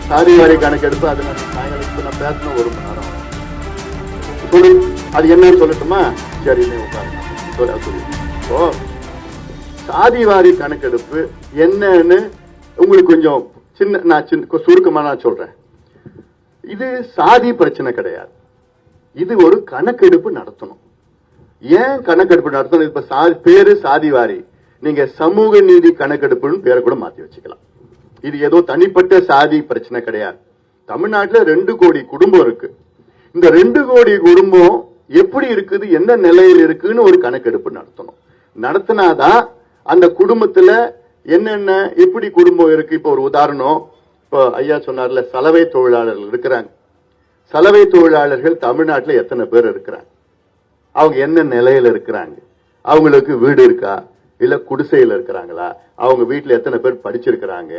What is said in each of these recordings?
சாதிவாரி கணக்கெடுப்பு அது சாயங்காலம் நான் பேசணும் 1 மணி நேரம் சொல்லு. அது என்னன்னு சொல்லட்டுமா? சரி உட்காருங்க சொல்லி. இப்போ சாதிவாரி கணக்கெடுப்பு என்னன்னு உங்களுக்கு கொஞ்சம் நான் சுருக்கமா நான் சொல்றேன். இது சாதி பிரச்சனை கிடையாது. இது ஒரு கணக்கெடுப்பு நடத்தணும். ஏன் கணக்கெடுப்பு நடத்தணும்? இப்ப பேரு சாதிவாரி, நீங்க சமூக நீதி கணக்கெடுப்புன்னு பேரை கூட மாத்தி வச்சுக்கலாம். இது ஏதோ தனிப்பட்ட சாதி பிரச்சனை கிடையாது. தமிழ்நாட்டுல 2 கோடி குடும்பம் இருக்கு. இந்த 2 கோடி குடும்பம் எப்படி இருக்குது, எந்த நிலையில் இருக்குன்னு ஒரு கணக்கெடுப்பு நடத்தணும். நடத்தினாதான் அந்த குடும்பத்துல என்னென்ன எப்படி குடும்பம் இருக்கு. இப்ப ஒரு உதாரணம், இப்போ ஐயா சொன்னார்ல, சலவை தொழிலாளர்கள் இருக்கிறாங்க. சலவை தொழிலாளர்கள் தமிழ்நாட்டில் எத்தனை பேர் இருக்கிறாங்க, அவங்க என்ன நிலையில இருக்கிறாங்க, அவங்களுக்கு வீடு இருக்கா இல்ல குடிசையில் இருக்கிறாங்களா, அவங்க வீட்டுல எத்தனை பேர் படிச்சிருக்கிறாங்க,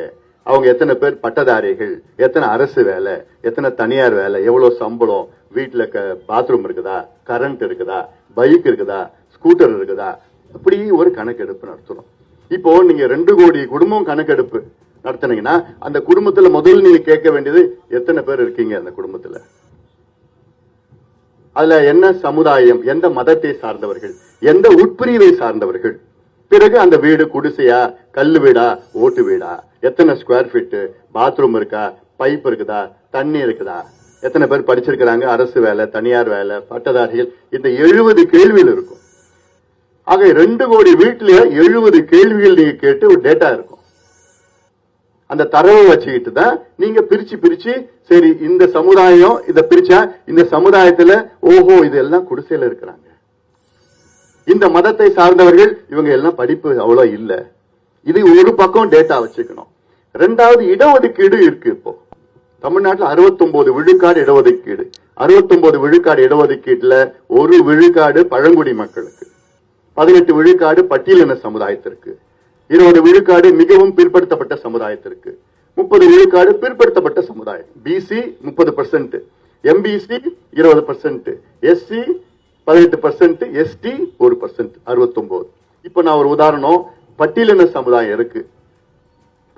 அவங்க எத்தனை பேர் பட்டதாரிகள், எத்தனை அரசு வேலை, எத்தனை தனியார் வேலை, எவ்வளவு சம்பளம், வீட்டுல பாத்ரூம் இருக்குதா, கரண்ட் இருக்குதா, பைக் இருக்குதா, ஸ்கூட்டர் இருக்குதா, அப்படி ஒரு கணக்கெடுப்பு நடத்தணும். இப்போ நீங்க 2 கோடி குடும்பம் கணக்கெடுப்பு நடத்தினீங்கன்னா அந்த குடும்பத்துல முதல்ல நீங்க கேட்க வேண்டியது எத்தனை பேர் இருக்கீங்க அந்த குடும்பத்துல, அதுல என்ன சமுதாயம், எந்த மதத்தை சார்ந்தவர்கள், எந்த உட்பிரிவை சார்ந்தவர்கள், பிறகு அந்த வீடு குடிசையா, கல்லு வீடா, ஓட்டு வீடா, எத்தனை ஸ்கொயர் ஃபீட், பாத்ரூம் இருக்கா, பைப் இருக்குதா, தண்ணி இருக்குதா, எத்தனை பேர் படிச்சிருக்கிறாங்க, அரசு வேலை, தனியார் வேலை, பட்டதாரிகள், இந்த 70 கேள்விகள் இருக்கும். ஆக 2 கோடி வீட்டுல 70 கேள்விகள் நீங்க கேட்டு ஒரு டேட்டா இருக்கும். அந்த தரவை வச்சுக்கிட்டு தான் நீங்க பிரிச்சு சரி இந்த சமுதாயம் இதை பிரிச்சா இந்த சமுதாயத்துல ஓஹோ இதெல்லாம் குடிசையில இருக்கிறாங்க, இந்த மதத்தை சார்ந்தவர்கள் இவங்க எல்லாம் படிப்பு அவ்வளவு இல்ல, இது ஒரு பக்கம் டேட்டா வச்சுக்கணும். 2வது இடஒதுக்கீடு இருக்கு. இப்போ தமிழ்நாட்டில் 69 விழுக்காடு இடஒதுக்கீடு. 69 விழுக்காடு இடஒதுக்கீட்டுல 1 விழுக்காடு பழங்குடி மக்களுக்கு, 18 விழுக்காடு பட்டியலின சமுதாயத்திற்கு, 20 விழுக்காடு மிகவும் பிற்படுத்தப்பட்ட சமுதாயத்திற்கு, 30 விழுக்காடு பிற்படுத்தப்பட்ட சமுதாயம், பிசி 30%, எம்பிசி 20%, எஸ்சி 18%, எஸ்டி 1%, 69. இப்ப நான் ஒரு உதாரணம், பட்டியலின சமுதாயம் இருக்கு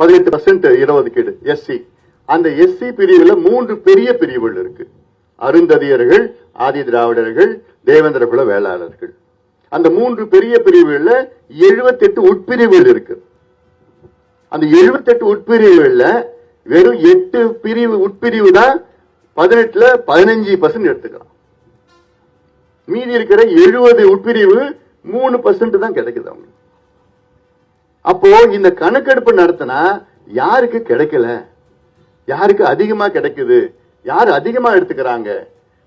18% இடஒதுக்கீடு எஸ்சி. அந்த எஸ்சி பிரிவுல 3 பெரிய பிரிவுகள் இருக்கு. அருந்ததியர்கள், ஆதி திராவிடர்கள், தேவேந்திர குல வேளாளர்கள். அந்த 3 பெரிய பிரிவுகள்ல 78 உட்பிரிவுகள் இருக்கு. அந்த 78 உட்பிரிவுகள்ல வெறும் 8 பிரிவு உட்பிரிவு தான் 18ல 15% எடுத்துக்கலாம். மீதி இருக்கிற 70 உட்பிரிவு 3% தான் கிடைக்குது அவங்க. அப்போ இந்த கணக்கெடுப்பு நடத்தினா யாருக்கு கிடைக்கல, யாருக்கு அதிகமா கிடைக்குது, யார் அதிகமா எடுத்துக்கிறாங்க,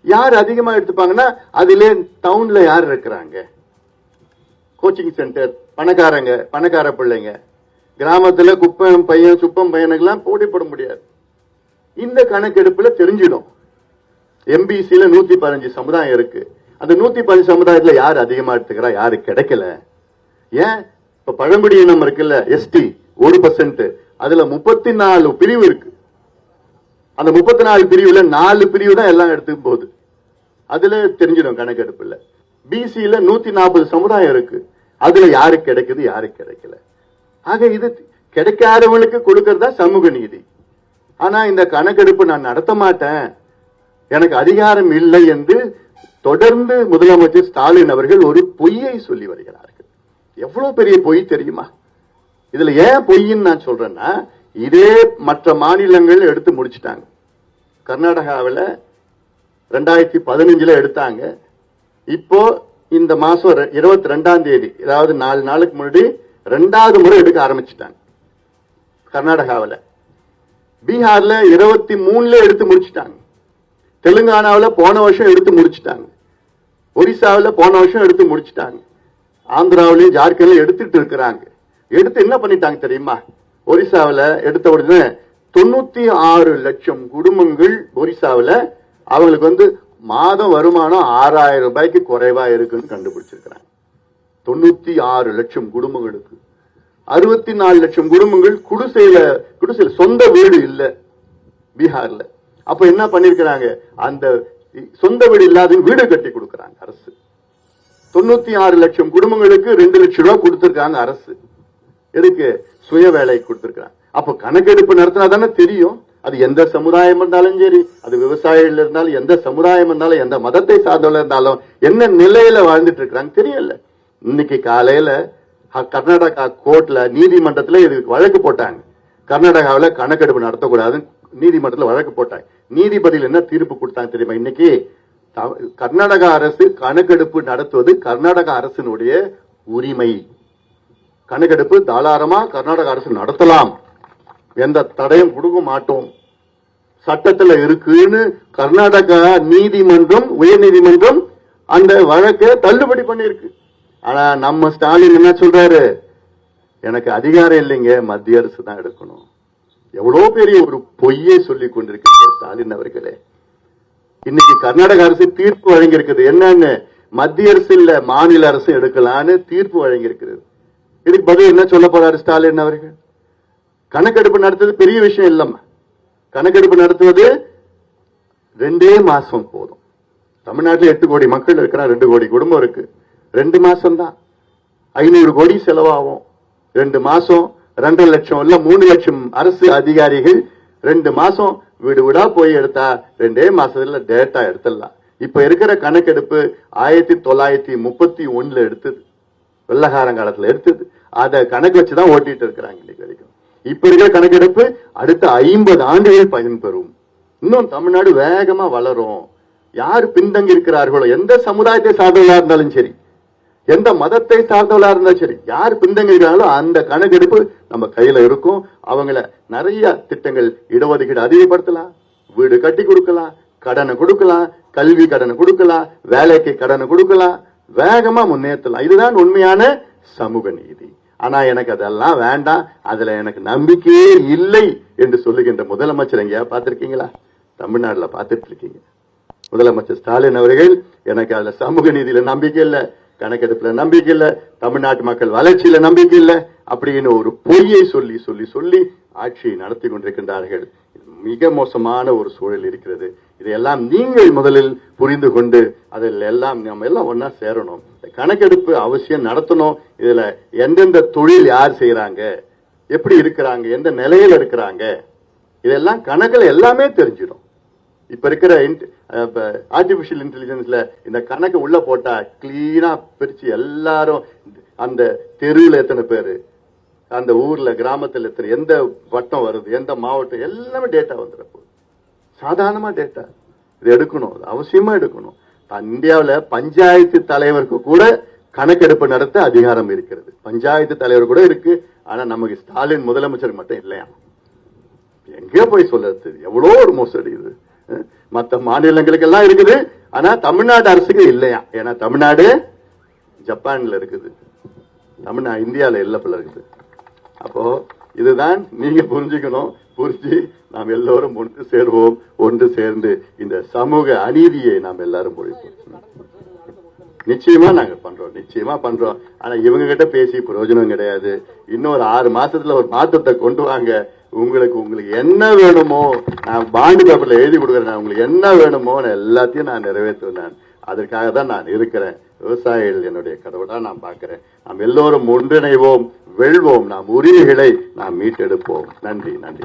யார் அதிகமா எடுத்துப்பாங்கன்னா அதிலே டவுன்ல யார் இருக்கிறாங்க, கோச்சிங் சென்டர், பணக்காரங்க, பணக்கார பிள்ளைங்க, கிராமத்துல குப்பம் பையன் சுப்பம் பையனுக்கெல்லாம் போட்டி போட முடியாது. இந்த கணக்கெடுப்புல தெரிஞ்சிடும். எம்பிசில 115 சமுதாயம் இருக்கு. அந்த 115 சமுதாயத்துல யார் அதிகமா எடுத்துக்கிறா, யாரு கிடைக்கல. ஏன் இப்ப பழங்குடியினம் இருக்குல்ல, எஸ்டி 1%, அதுல 34 பிரிவு இருக்கு. அந்த 34 பிரிவுல 4 பிரிவு தான் எல்லாம் எடுத்துக்கும் போது அதுல தெரிஞ்சிடும் கணக்கெடுப்புல. பிசில 140 சமுதாயம் இருக்கு. அதுல யாருக்கு கிடைக்குது, யாருக்கு கிடைக்கல. ஆக இது கிடைக்காதவங்களுக்கு கொடுக்கறதா சமூக நீதி. ஆனா இந்த கணக்கெடுப்பு நான் நடத்த மாட்டேன், எனக்கு அதிகாரம் இல்லை என்று தொடர்ந்து முதலமைச்சர் ஸ்டாலின் அவர்கள் ஒரு பொய்யை சொல்லி வருகிறார்கள். எவ்வளவு பெரிய பொய் தெரியுமா? இதுல ஏன் பொய்ன்னு நான் சொல்றேன்னா, இதே மற்ற மாநிலங்கள் எடுத்து முடிச்சிட்டாங்க. கர்நாடகாவில் 2015 எடுத்தாங்க. இப்போ இந்த மாசம் 22ஆம் தேதி, அதாவது 4 நாளுக்கு முன்னாடி 2வது முறை எடுக்க ஆரம்பிச்சுட்டாங்க கர்நாடகாவில். பீகார்ல 23ல எடுத்து முடிச்சுட்டாங்க. தெலுங்கானாவில் போன வருஷம் எடுத்து முடிச்சுட்டாங்க. ஒரிசாவில் போன வருஷம் எடுத்து முடிச்சுட்டாங்க. ஆந்திராவிலையும் ஜார்க்கண்ட்லயும் எடுத்துட்டு இருக்கிறாங்க. எடுத்து என்ன பண்ணிட்டாங்க தெரியுமா? ஒரிசாவில் எடுத்த உடனே 96 லட்சம் குடும்பங்கள் ஒரிசாவில் அவங்களுக்கு மாதம் வருமானம் 6000 ரூபாய்க்கு குறைவா இருக்குன்னு கண்டுபிடிச்சிருக்கிறாங்க. 96 லட்சம் குடும்பங்களுக்கு. 64 லட்சம் குடும்பங்கள் குடிசையில சொந்த வீடு இல்ல பீகார்ல. அப்ப என்ன பண்ணிருக்கிறாங்க, அந்த சொந்த வீடு இல்லாத வீடு கட்டி கொடுக்கறாங்க அரசு. 96 லட்சம் குடும்பங்களுக்கு 2 லட்சம் ரூபாய் கொடுத்திருக்காங்க அரசு. எதுக்கு? சுய வேலை கொடுத்திருக்காங்க. அப்ப கணக்கெடுப்பு நடத்தினா தானே தெரியும் அது எந்த சமுதாயம் இருந்தாலும் சரி, அது விவசாயிகள் இருந்தாலும், எந்த சமுதாயம் இருந்தாலும், எந்த மதத்தை சார்ந்தவர்கள் இருந்தாலும், என்ன நிலையில வாழ்ந்துட்டு இருக்கிறாங்க தெரியல. இன்னைக்கு காலையில கர்நாடகா கோர்ட்ல நீதிமன்றத்துல இதுக்கு வழக்கு போட்டாங்க. கர்நாடகாவில் கணக்கெடுப்பு நடத்தக்கூடாது நீதிமன்றத்தில் வழக்கு போட்டாங்க. நீதிபதிகள் என்ன தீர்ப்பு கொடுத்தாங்க தெரியுமா? இன்னைக்கு கர்நாடகா அரசு கணக்கெடுப்பு நடத்துவது கர்நாடக அரசினுடைய உரிமை. கணக்கெடுப்பு தாராளமா கர்நாடக அரசு நடத்தலாம், எந்த தடையும் கொடுக்க மாட்டோம், சட்டத்தில் இருக்குன்னு கர்நாடகா நீதிமன்றம், உயர் நீதிமன்றம் அந்த வழக்கை தள்ளுபடி பண்ணிருக்கு. ஆனா நம்ம ஸ்டாலின் என்ன சொல்றாரு? எனக்கு அதிகாரம் இல்லைங்க, மத்திய அரசு தான் எடுக்கணும். எவ்வளவு பெரிய ஒரு பொய்யை சொல்லிக் கொண்டிருக்கிற ஸ்டாலின் அவர்களே. இன்னைக்கு கர்நாடக அரசு தீர்ப்பு வழங்கி இருக்குது. என்னன்னு, மத்திய அரசு இல்ல மாநில அரசு எடுக்கலான்னு தீர்ப்பு வழங்கி இருக்கிறது. இதுக்கு பதில் என்ன சொல்ல போறாரு ஸ்டாலின் அவர்கள்? கணக்கெடுப்பு நடத்துவது பெரிய விஷயம் இல்லம்மா. கணக்கெடுப்பு நடத்துவது 2 மாசம் போதும். தமிழ்நாட்டில் 8 கோடி மக்கள் இருக்கிறா, 2 கோடி குடும்பம் இருக்கு. 2 மாசம் தான் 500 கோடி செலவாகும். 2 மாசம் 2 லட்சம் இல்ல 3 லட்சம் அரசு அதிகாரிகள் 2 மாசம் வீடு வீடா போய் எடுத்தா 2 மாசத்துல டேட்டா எடுத்துடலாம். இப்ப இருக்கிற கணக்கெடுப்பு 1931 எடுத்தது, வெள்ளக்காரங்காலத்துல எடுத்தது. அதை கணக்கு வச்சுதான் ஓட்டிட்டு இருக்கிறாங்க இன்னைக்கு வரைக்கும். இப்ப இருக்கிற கணக்கெடுப்பு அடுத்த 50 ஆண்டுகள் பயன்பெறும். இன்னும் தமிழ்நாடு வேகமா வளரும். யார் பின்தங்கி இருக்கிறார்களோ, எந்த சமுதாயத்தை சார்ந்தவர்களா இருந்தாலும் சரி, எந்த மதத்தை சார்ந்தவர்களா இருந்தாலும் சரி, யார் பின்தங்கி இருக்கிறார்களோ அந்த கணக்கெடுப்பு நம்ம கையில இருக்கும். அவங்கள நிறைய திட்டங்கள், இடஒதுக்கீடு அதிகப்படுத்தலாம், வீடு கட்டி கொடுக்கலாம், கடனை கொடுக்கலாம், கல்வி கடனை கொடுக்கலாம், வேலைக்கு கடனை கொடுக்கலாம், வேகமா முன்னேற்றலாம். இதுதான் உண்மையான சமூக நீதி. ஆனா எனக்கு அதெல்லாம் வேண்டாம், அதுல எனக்கு நம்பிக்கையே இல்லை என்று சொல்லுகின்ற முதலமைச்சர் எங்கேயா பார்த்திருக்கீங்களா? தமிழ்நாடுல பார்த்துட்டு இருக்கீங்க. முதலமைச்சர் ஸ்டாலின் அவர்கள், எனக்கு அதுல சமூக நீதியில நம்பிக்கை இல்லை, கணக்கெடுப்புல நம்பிக்கை இல்லை, தமிழ்நாட்டு மக்கள் வளர்ச்சியில நம்பிக்கை இல்லை அப்படின்னு ஒரு பொய்யை சொல்லி சொல்லி சொல்லி ஆட்சியை நடத்தி கொண்டிருக்கின்றார்கள். மிக மோசமான ஒரு சூழல் இருக்கிறது. இதையெல்லாம் நீங்கள் முதலில் புரிந்து கொண்டு அதில் எல்லாம் நம்ம எல்லாம் ஒன்னா சேரணும். கணக்கெடுப்பு அவசியம் நடத்தணும். இதுல எந்தெந்த தொழில் யார் செய்யறாங்க, எப்படி இருக்கிறாங்க, எந்த நிலையில இருக்கிறாங்க, இதெல்லாம் கணக்குல எல்லாமே தெரிஞ்சிடும். இப்ப இருக்கிற ஆர்டிபிஷியல் இன்டெலிஜென்ஸ்ல இந்த கணக்கு உள்ள போட்டா கிளீனா பிரிச்சு எல்லாரும் அந்த தெருவில் எத்தனை பேரு, அந்த ஊர்ல கிராமத்தில் எத்தனை, எந்த வட்டம் வருது, எந்த மாவட்டம், எல்லாமே டேட்டா வந்துட போகுது. சாதாரணமா டேட்டா இது எடுக்கணும், அவசியமா எடுக்கணும். இந்தியாவில் பஞ்சாயத்து தலைவருக்கு கூட கணக்கெடுப்பு நடத்த அதிகாரம் இருக்கிறது. பஞ்சாயத்து தலைவர் கூட இருக்கு. ஆனா நமக்கு ஸ்டாலின் முதலமைச்சர் மட்டும் இல்லையா? எங்கே போய் சொல்றது? எவ்வளோ ஒரு மோசடி இது. மற்ற மாநிலங்களுக்கு எல்லாம் இருக்குது, ஆனா தமிழ்நாடு அரசுக்கு இல்லையா? ஏன்னா தமிழ்நாடு ஜப்பான்ல இருக்குது, தமிழ்நாடு இந்தியாவில் இல்ல போல இருக்குது. அப்போ இதுதான் நீங்க புரிஞ்சுக்கணும். புரிஞ்சு நாம் எல்லோரும் ஒன்று சேர்வோம். ஒன்று சேர்ந்து இந்த சமூக அநீதியை நாம் எல்லாரும் ஒழிப்போம். நிச்சயமா நாங்க பண்றோம், நிச்சயமா பண்றோம். ஆனா இவங்க கிட்ட பேசி பிரயோஜனம் கிடையாது. இன்னொரு 6 மாசத்துல ஒரு மாற்றத்தை கொண்டு வாங்க. உங்களுக்கு என்ன வேணுமோ நான் பாண்டு பேப்பர்ல எழுதி கொடுக்குறேன். உங்களுக்கு என்ன வேணுமோ எல்லாத்தையும் நான் நிறைவேற்றுவேன். நான் அதற்காக தான் நான் இருக்கிறேன். விவசாயிகள் என்னுடைய கடவுளா நான் பார்க்கிறேன். நாம் எல்லோரும் ஒன்றிணைவோம், வெல்வோம், நாம் உரிமைகளை நாம் மீட்டெடுப்போம். நன்றி, நன்றி.